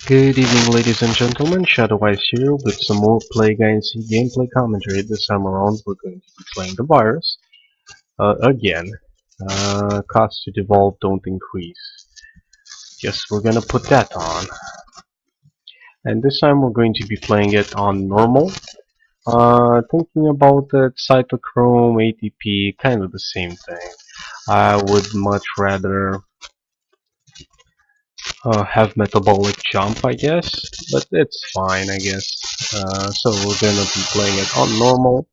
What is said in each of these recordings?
Good evening, ladies and gentlemen. Shadowwise here with some more Plague Inc. gameplay commentary. This time around, we're going to be playing the virus again. Costs to devolve don't increase. Guess we're gonna put that on. And this time we're going to be playing it on normal. Thinking about that cytochrome, ATP, kind of the same thing. I would much rather have metabolic jump, I guess, but it's fine, I guess. So we're gonna be playing it on normal.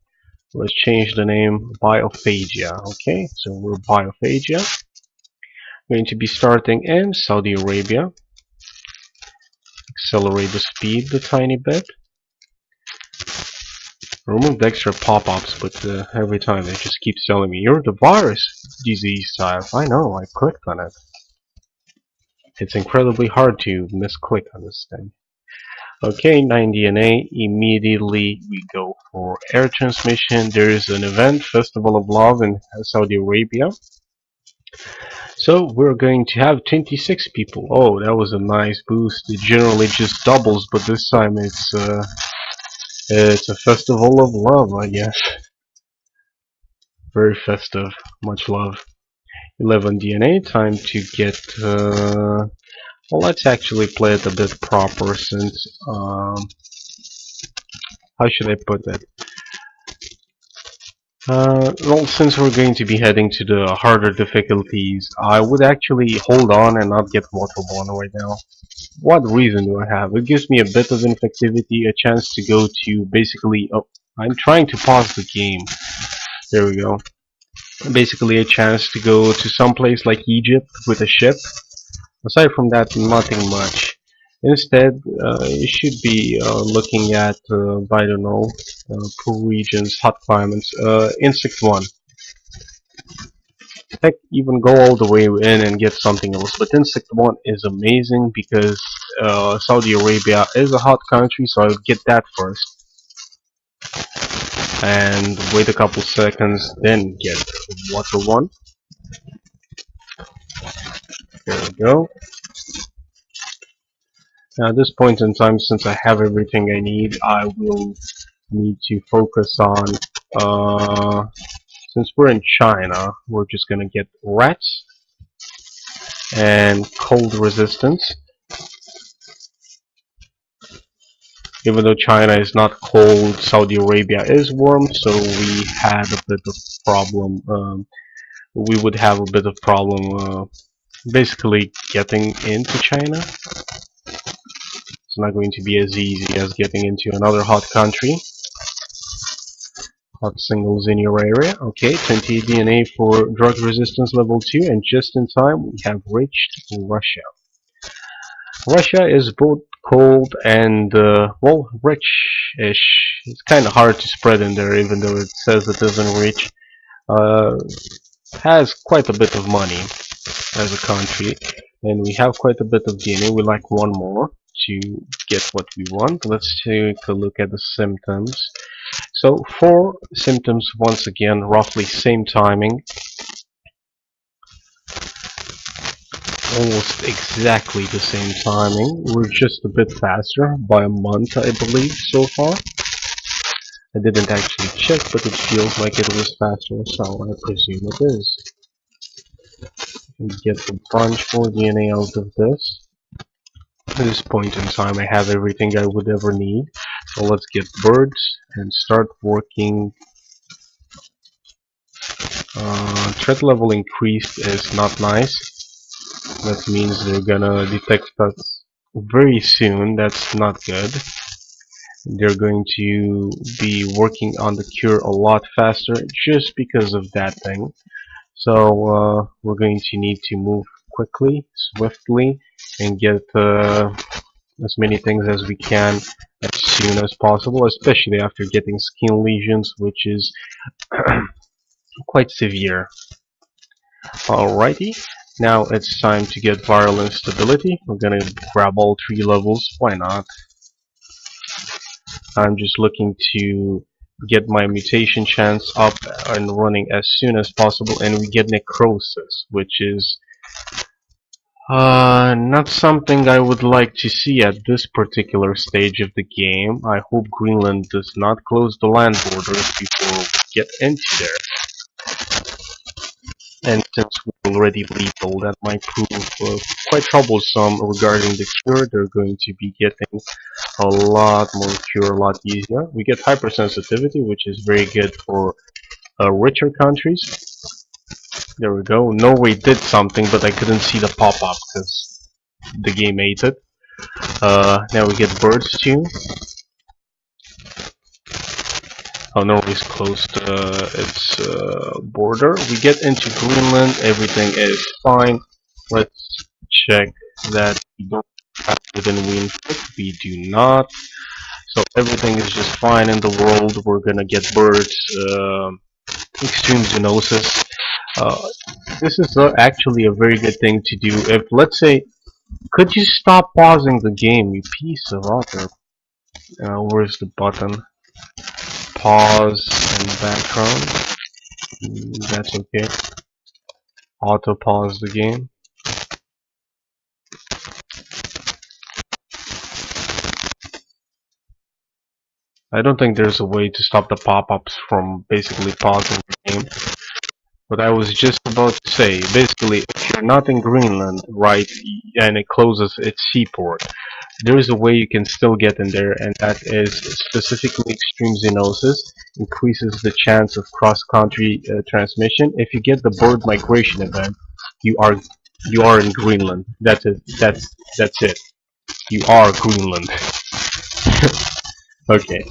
Let's change the name Biophagia. Okay, so we're Biophagia. Going to be starting in Saudi Arabia. Accelerate the speed a tiny bit. Remove the extra pop-ups, but every time it just keeps telling me you're the virus disease type. I know, I clicked on it. It's incredibly hard to misclick on this thing. Okay, 9 DNA. Immediately we go for air transmission. There is an event, Festival of Love in Saudi Arabia. So we're going to have 26 people. Oh, that was a nice boost. It generally just doubles, but this time it's a Festival of Love, I guess. Very festive. Much love. 11 DNA. Time to get. Well, let's actually play it a bit proper since. How should I put that? Well, since we're going to be heading to the harder difficulties, I would actually hold on and not get waterborne right now. What reason do I have? It gives me a bit of infectivity, a chance to go to basically... Oh, I'm trying to pause the game. There we go. Basically a chance to go to some place like Egypt with a ship. Aside from that, nothing much. Instead, you should be looking at, I don't know, poor regions, hot climates, Insect 1. Heck, even go all the way in and get something else. But Insect 1 is amazing because Saudi Arabia is a hot country, so I would get that first. And wait a couple seconds, then get Water 1. There we go. Now at this point in time, since I have everything I need, I will need to focus on, since we're in China, we're just gonna get rats and cold resistance. Even though China is not cold, Saudi Arabia is warm, so we had a bit of problem, we would have a bit of problem basically getting into China. It's not going to be as easy as getting into another hot country. Hot singles in your area. Okay, 28 DNA for drug resistance level 2, and just in time we have reached Russia. Russia is both cold and, well, rich-ish. It's kind of hard to spread in there, even though it says it doesn't reach. Has quite a bit of money as a country, and we have quite a bit of DNA. We like one more to get what we want. Let's take a look at the symptoms. So 4 symptoms, once again, roughly same timing. Almost exactly the same timing. We're just a bit faster by a month, I believe, so far. I didn't actually check, but it feels like it was faster, so I presume it is. Get a bunch more DNA out of this. At this point in time, I have everything I would ever need. So let's get birds and start working. Threat level increased is not nice. That means they're gonna detect us very soon. That's not good. They're going to be working on the cure a lot faster just because of that thing. So we're going to need to move quickly, swiftly, and get as many things as we can as soon as possible, especially after getting skin lesions, which is quite severe. Alrighty, now it's time to get viral instability. We're gonna grab all 3 levels, why not? I'm just looking to get my mutation chance up and running as soon as possible, and we get necrosis, which is Not something I would like to see at this particular stage of the game. I hope Greenland does not close the land borders before we get into there. And since we're already lethal, that might prove quite troublesome regarding the cure. They're going to be getting a lot more cure, a lot easier. We get hypersensitivity, which is very good for richer countries. There we go. Norway did something, but I couldn't see the pop-up because the game ate it. Now we get birds too. Oh, Norway's closed its border. We get into Greenland. Everything is fine. Let's check that we don't have within Wienfurt. We do not. So everything is just fine in the world. We're gonna get birds. Extreme zoonosis. This is actually a very good thing to do. If, let's say, could you stop pausing the game, you piece of author? Where's the button? Pause and background. That's okay. Auto pause the game. I don't think there's a way to stop the pop-ups from basically pausing the game. But I was just about to say, basically, if you're not in Greenland, right, and it closes its seaport, there is a way you can still get in there, and that is specifically extreme zoonosis increases the chance of cross-country transmission. If you get the bird migration event, you are in Greenland. That's it. That's it. You are Greenland. Okay.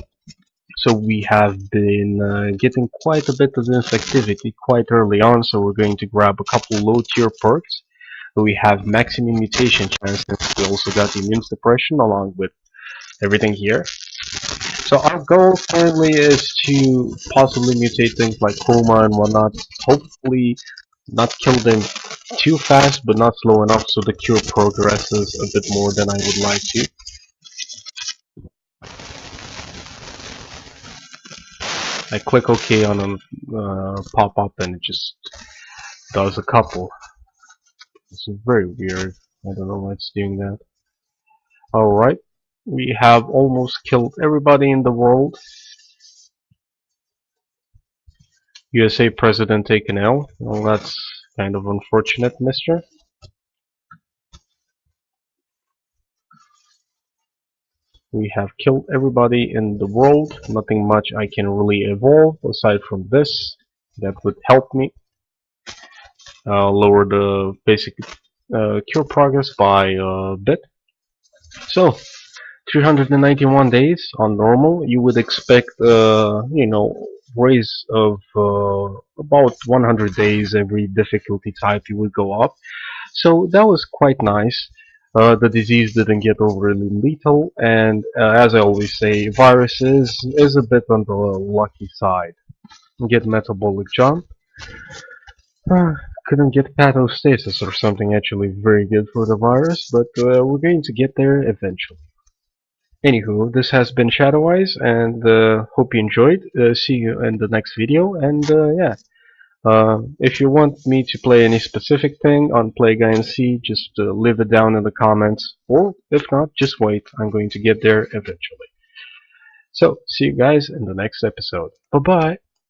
So we have been getting quite a bit of infectivity quite early on, so we're going to grab a couple low tier perks. We have maximum mutation chances. We also got immune suppression along with everything here. So our goal currently is to possibly mutate things like coma and whatnot. Hopefully not kill them too fast, but not slow enough so the cure progresses a bit more than I would like to. I click OK on a pop-up and it just does a couple. This is very weird. I don't know why it's doing that. Alright, we have almost killed everybody in the world. USA President taken L. Well, that's kind of unfortunate, mister. We have killed everybody in the world. Nothing much I can really evolve aside from this. That would help me lower the basic cure progress by a bit. So, 391 days on normal. You would expect, you know, raise of about 100 days every difficulty type you would go up. So that was quite nice. The disease didn't get overly lethal, and as I always say, viruses is a bit on the lucky side. Get metabolic jump. Couldn't get pathostasis or something actually very good for the virus, but we're going to get there eventually. Anywho, this has been Shadow Eyes, and hope you enjoyed. See you in the next video, and yeah. If you want me to play any specific thing on Plague INC, just leave it down in the comments, or if not, just wait. I'm going to get there eventually. So, see you guys in the next episode. Bye-bye!